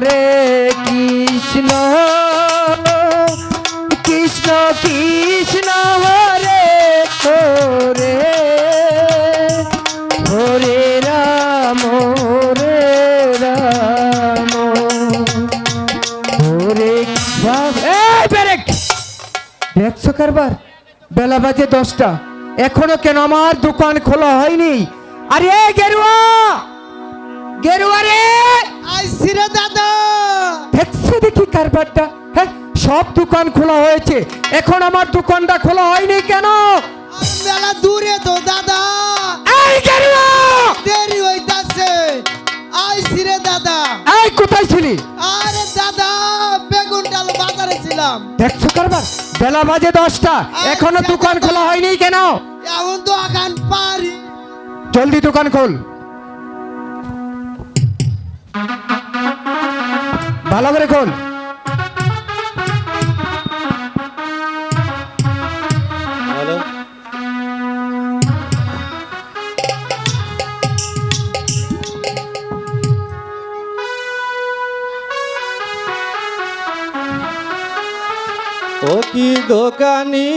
রে কৃষ্ণ কৃষ্ণ কৃষ্ণ হরে হরে হরে রাম হরে দেখছো কারবার বেলা বাজে 10টা এখনো কেন আমার দোকান খোলা হয়নি? আরে গেরুয়া গেরুয়া রে আইছি রে দাদা। দেখছো দেখি কারবারটা, হ্যাঁ সব দোকান খোলা হয়েছে, এখন আমার দোকানটা খোলা হয়নি কেন? মেলা দূরে তো দাদা, এই গেরুয়া দেরি হইতাছে। আইছি রে দাদা। এই কোথায় ছিলি? আরে দাদা বেগুন ডাল বাজারে ছিলাম। দেখছো কারবার বেলা বাজে 10টা এখনো দোকান খোলা হয়নি কেন? এখন তো আগান পারি। জলদি দোকান খোল, ভালো করে খোল। ও কি দোকানি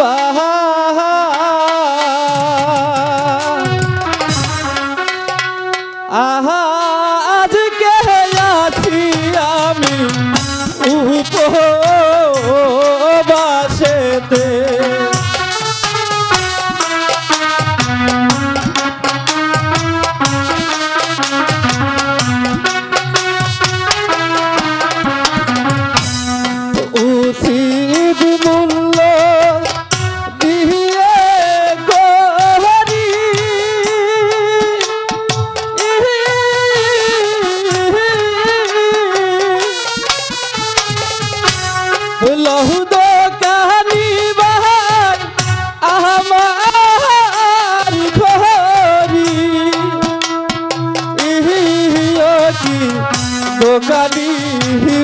বাহা আহা আজকে আছি আমি উপবাসেতে উচিত মূল্য দিয়ে গহরি লহু দোকানি বাহার আমার ঘরি কি দোকানি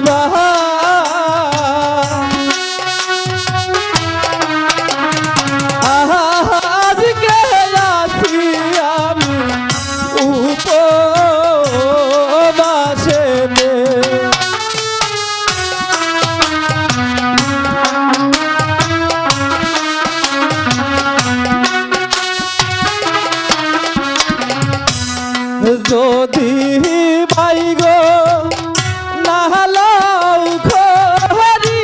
বাহার আজকে আছি আমি উপবাসেতে যদি ভাই গো নাহলাও খরি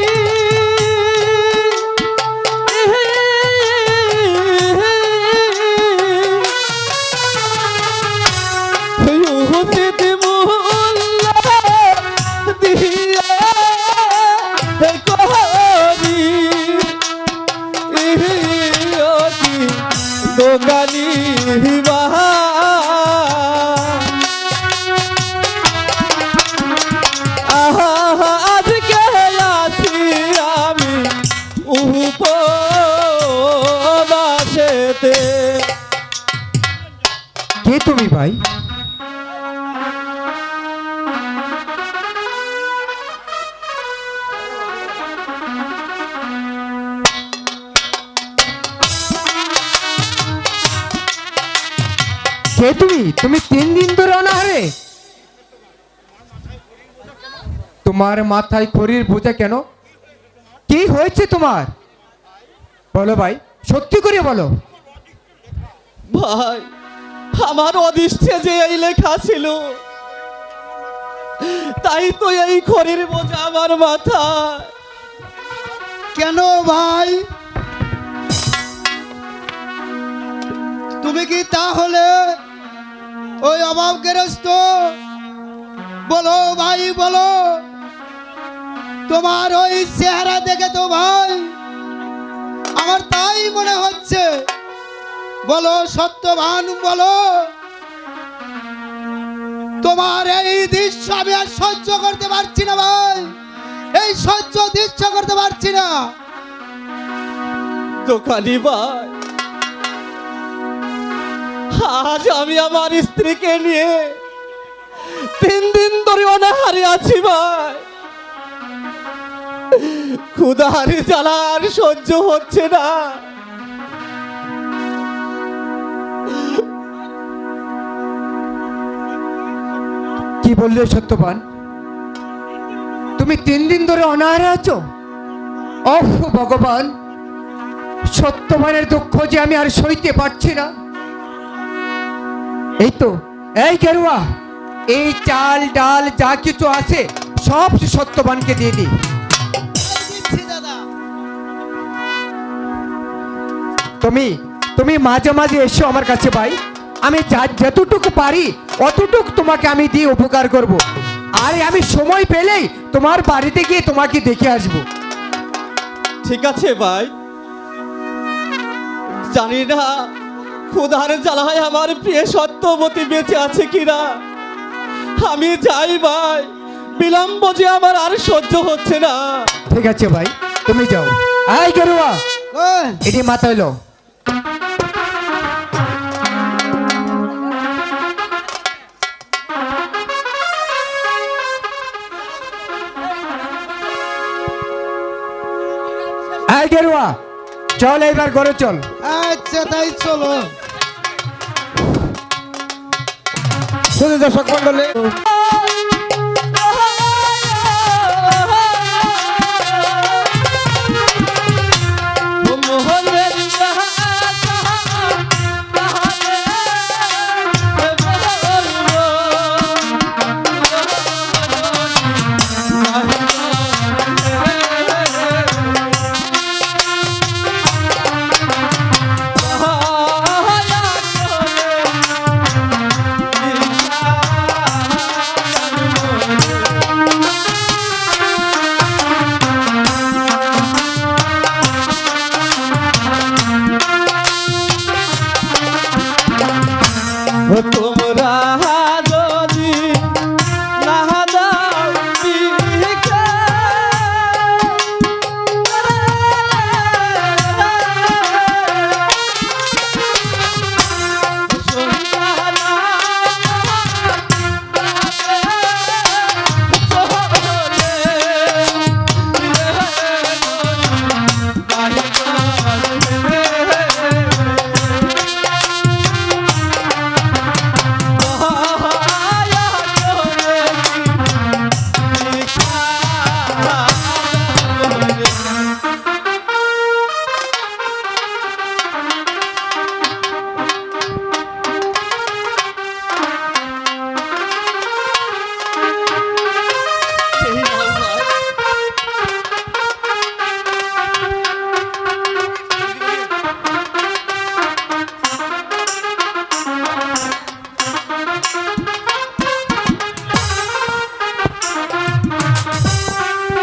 উচিত মূল্য দিয়ে করি দোকানি বাহা আজকে আছি আমি উপবাসেতে। কে তুমি ভাই? কে তুমি? তুমি 3 দিন ধরে অনাহারে? তোমার মাথায় খড়ির বোঝা কেন? কি হয়েছে তোমার? বলো ভাই, সত্যি করে বলো। ভাই আমার অদৃষ্টে যে এই লেখা ছিল তাই তো এই খড়ির বোঝা আমার মাথা। কেন ভাই, তুমি কি তাহলে ওই অভাবগ্রস্ত? বলো ভাই বলো, তোমার ওই চেহারা দেখে তো ভাই আমার তাই মনে হচ্ছে। বলো সত্যবান বলো, তোমার এই দৃশ্য আমি আর সহ্য করতে পারছি না ভাই, এই সহ্য দৃশ্য করতে পারছি না। দোকানি ভাই আজ আমি আমার স্ত্রীকে নিয়ে 3 দিন ধরে অনাহারে আছি ভাই। ক্ষুধার জ্বালা আর সহ্য হচ্ছে না। কি বললে সত্যবান? তুমি 3 দিন ধরে অনাহারে আছো? ওহ ভগবান, সত্যবানের দুঃখ যে আমি আর সইতে পারছি না। এই তো, এই গেরুয়া, এই চাল ডাল যা কিছু আছে সব সত্যবানকে দিয়ে দি। দিচ্ছি দাদা। তুমি মাঝে মাঝে এসো আমার কাছে ভাই, আমি যতটুকু পারি অতটুকু তোমাকে আমি দিয়ে উপকার করব। আর আমি সময় পেলেই তোমার বাড়িতে গিয়ে তোমাকে দেখে আসব। ঠিক আছে ভাই, জানি না ক্ষুধার জ্বালায় আমার প্রিয় সত্যবতী বেঁচে আছে কিনা। আমি যাই ভাই, বিলম্ব যে আমার আর সহ্য হচ্ছে না। ঠিক আছে ভাই, তুমি যাও। এই গেরুয়া, ওই, এটি মাথায় লো। এই গেরুয়া, চল এইবার ঘরে চল। আচ্ছা তাই চলো। শুধু দর্শক মন্ডলী, তোমরা যদি না দাও ভিক্ষা, সন্তান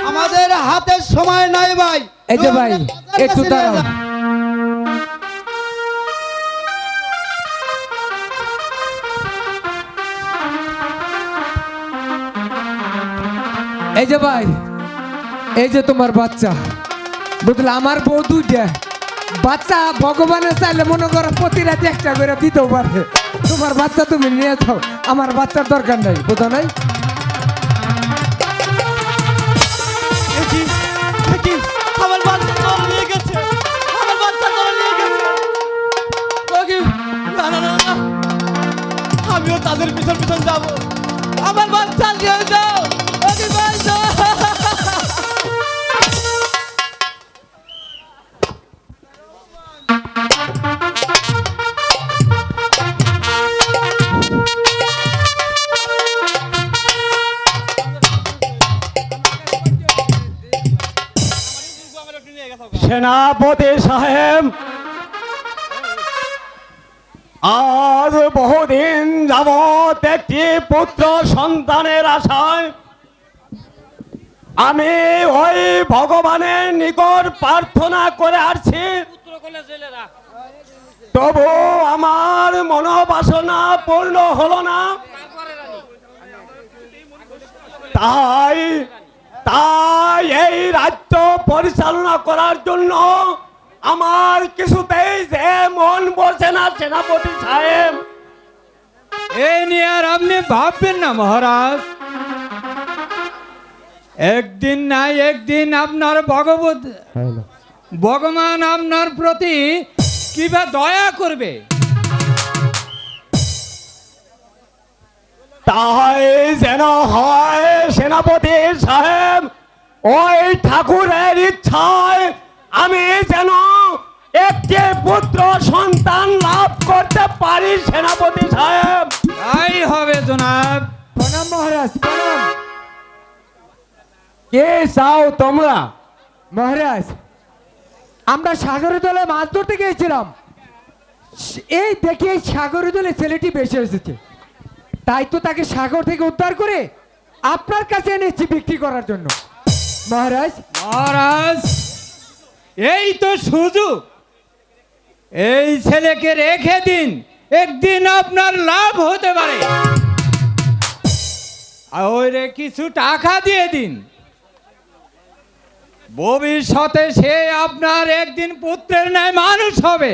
আমাদের হাতে সময় নাই ভাই। এই যে ভাই, তোমাদের একটু কাছে দাঁড়াও। নিয়ে যাও। এই যে ভাই, এই যে তোমার বাচ্চা, বুঝলে আমার বউ দুইটা বাচ্চা, ভগবানের চাইলে মনে করো প্রতি রাতে একটা করে দিতেও পারে। তোমার বাচ্চা তুমি নিয়ে যাও, আমার বাচ্চার দরকার নাই, বুঝো নাই? আমার বাচ্চা তোর নিয়ে গেছে, আমার বাচ্চা তোর নিয়ে গেছে। ওকে, না না না না, আমিও তাদের পিছন পিছন যাব। আমার বাচ্চা নিয়ে যাও, ওকে ভাই যাও। সেনাপতি সাহেব, আজ বহুদিন যাবৎ একটি পুত্র সন্তানের আশায় আমি ওই ভগবানের নিকট প্রার্থনা করে আসছি, তবু আমার মনোবাসনা পূর্ণ হলো না। তাই তাই এই রাজ্য পরিচালনা করার জন্য আমার কিছুতেই যে মন বলছে না সেনাপতি সাহেব। এই নিয়ে আর আপনি ভাববেন না মহারাজ, একদিন না একদিন আপনার ভগবান আপনার প্রতি কিবা দয়া করবে। তাই যেন হয় সেনাপতি সাহেব। ওই ঠাকুরের ইচ্ছায় আমি যেন একটি পুত্র সন্তান লাভ করতে পারি সেনাপতি সাহেব। তাই হবে জনাব। প্রণাম মহারাজ, প্রণাম। কে চাও তোমরা? মহারাজ, আমরা সাগরের তলে মাছ ধরতে গিয়েছিলাম, এই দেখে এই সাগরের তলে ছেলেটি বেঁচে এসেছে, তাই তো তাকে সাগর থেকে উদ্ধার করে আপনার কাছে এনেছি বিক্রি করার জন্য। মহারাজ, মহারাজ, এই তো সুযোগ, এই ছেলেকে রেখে দিন, একদিন আপনার লাভ হতে পারে। আর ওরে কিছু টাকা দিয়ে দিন, ভবিষ্যতে সে আপনার একদিন পুত্রের ন্যায় মানুষ হবে।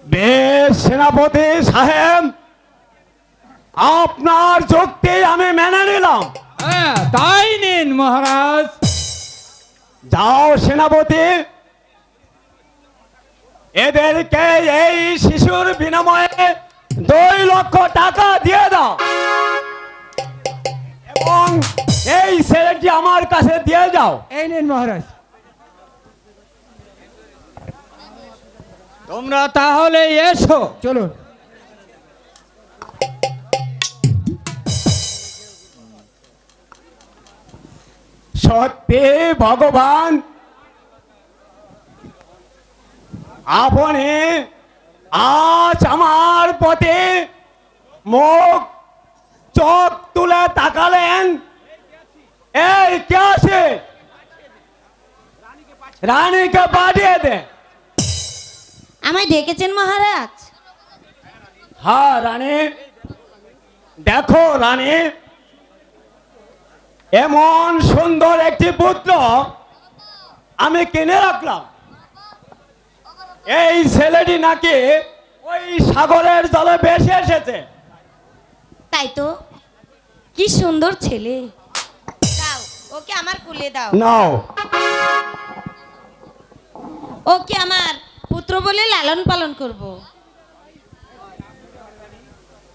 বেশ সেনাপতি সাহেব, আপনার যুক্তি আমি মেনে নিলাম। হ্যাঁ, তাই নিন মহারাজ। যাও সেনাপতি, এদেরকে এই শিশুর বিনিময়ে 2 লক্ষ টাকা দিয়ে দাও এবং এই ছেলেটি আমার কাছে দিয়ে যাও। এই নিন মহারাজ। তোমরা তাহলে এসো। চলুন। সত্যি ভগবান, আপনি আজ আমার প্রতি মুখ চোখ তুলে তাকালেন। এই কে আছে? রানীকে পাঠিয়ে দে। আমায় ডেকেছেন মহারাজ? হ্যাঁ রানী, দেখো রানী, এমন সুন্দর একটি পুত্র আমি কিনে রাখলাম। এই ছেলেটি নাকি ওই সাগরের জলে ভেসে এসেছে। তাই তো, কি সুন্দর ছেলে। দাও, ওকে আমার কুলে দাও। নাও। ওকে আমার পুত্র বলে লালন পালন করব।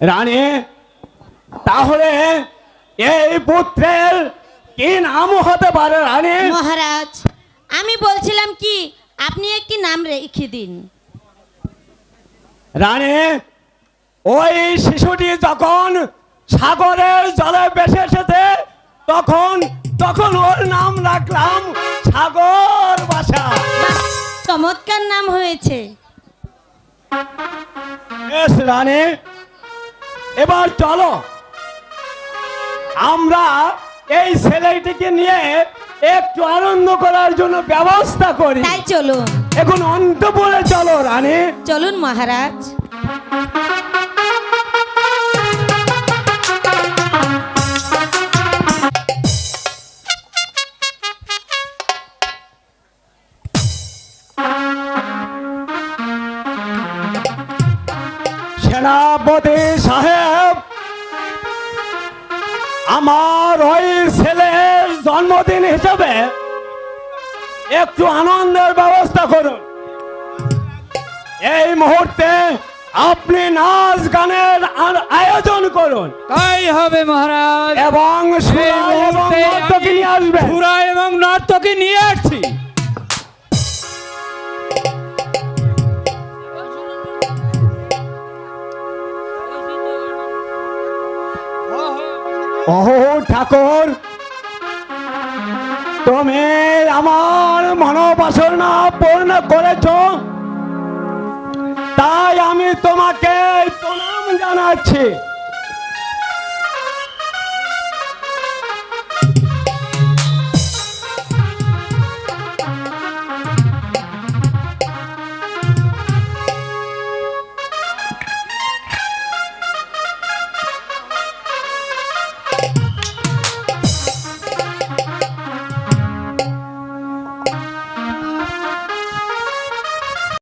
রানী, তাহলে এই পুত্রের কি নাম হতে পারে রানী? মহারাজ, আমি বলছিলাম কি আপনি একটি নাম রেখে দিন। রানী, ওই শিশুটি যখন সাগরের জলে ভেসে এসেছে তখন তখন ওর নাম রাখলাম সাগর বাসা। বাহ, চমৎকার নাম হয়েছে। বেশ রানী, এবার চলো আমরা এই ছেলেটিকে নিয়ে একটু আনন্দ করার জন্য ব্যবস্থা করি। তাই চলুন। এখন অন্তপুরে চলো রানী। চলুন মহারাজ। সেনাপতি সাহেব, আমার ওই ছেলের জন্মদিন হিসেবে একটু আনন্দের ব্যবস্থা করুন। এই মুহূর্তে আপনি নাচ গানের আয়োজন করুন তাই হবে মহারাজ। এবং এই সুরা এবং মুহূর্তে নর্তকী নিয়ে আসবেন। সুরা এবং নর্তকী নিয়ে আসছি। ওহো ঠাকুর, তুমি আমার মনোবাসনা পূর্ণ করেছ, তাই আমি তোমাকে প্রণাম জানাচ্ছি।